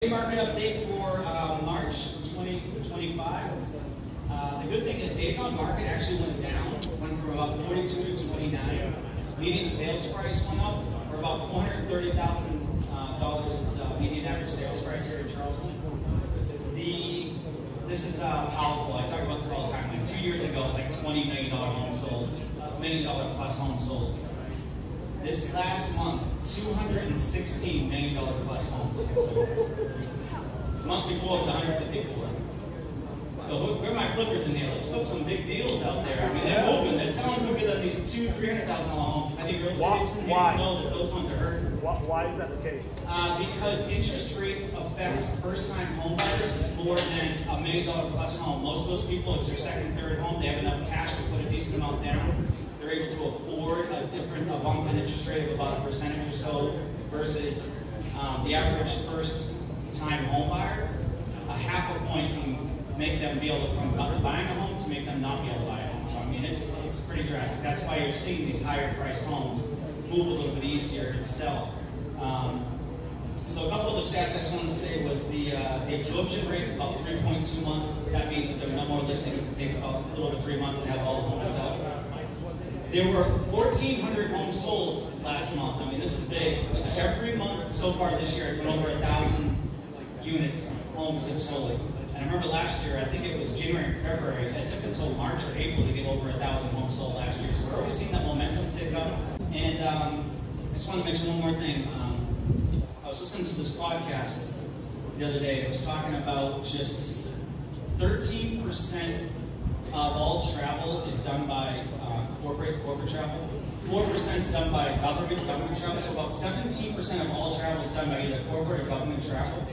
Housing market update for March 2025. The good thing is days on market actually went down, went from about 42 to 29. Median sales price went up, or about $430,000 is median average sales price here in Charleston. This is powerful. I talk about this all the time. Like 2 years ago, it was like $20 million homes sold, $1 million plus homes sold. This last month, $216 million plus homes sold. The month before it was 154. So where are my flippers in here? Let's flip some big deals out there. I mean, they're moving. They're selling quicker than these $200,000-$300,000 homes. I think real estate agents in here know that those ones are hurting. Why is that the case? Because interest rates affect first-time home buyers more than $1 million plus home. Most of those people, it's their second, third home. They have enough cash to put a decent amount down. They're able to afford a bump in interest rate of about a percentage or so versus the average first-time home buyer. A half a point can make them be able to, from buying a home to make them not be able to buy a home. So I mean, it's pretty drastic. That's why you're seeing these higher priced homes move a little bit easier to sell. So a couple of the stats I just wanted to say was the absorption rate's about 3.2 months. That means that there are no more listings. It takes about a little over 3 months to have all the homes sell. There were 1,400 homes sold last month. I mean, this is big. Every month so far this year, it's been over 1,000 units, homes have sold. And I remember last year, I think it was January and February, it took until March or April to get over 1,000 homes sold last year. So we're already seeing that momentum tick up. And I just want to mention one more thing. I was listening to this podcast the other day. It was talking about just 13% of all travel is done by corporate travel. 4% is done by government travel. So about 17% of all travel is done by either corporate or government travel.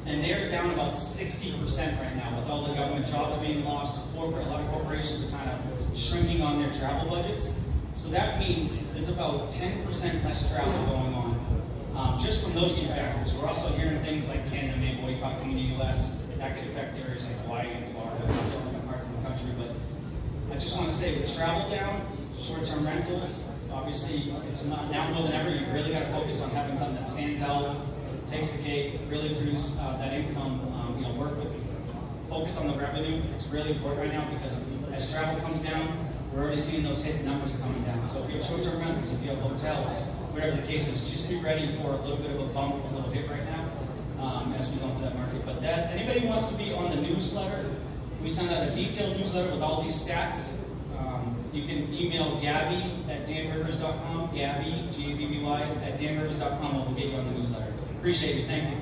And they're down about 60% right now with all the government jobs being lost. A lot of corporations are kind of shrinking on their travel budgets. So that means there's about 10% less travel going on just from those two factors. We're also hearing things like Canada may boycott coming to the U.S. That could affect areas like Hawaii and Florida and different parts of the country. But I just want to say with travel down, short-term rentals, obviously it's not now more than ever. You really got to focus on having something that stands out, takes the cake, really produce that income, focus on the revenue. It's really important right now because as travel comes down, we're already seeing those hits numbers coming down. So if you have short-term rentals, if you have hotels, whatever the case is, just be ready for a little bit of a bump, a little hit right now as we go into that market. But anybody wants to be on the newsletter, we send out a detailed newsletter with all these stats. You can email Gabby@danrivers.com, Gabby, Gabby, @danrivers.com, and we'll get you on the newsletter. Appreciate it. Thank you.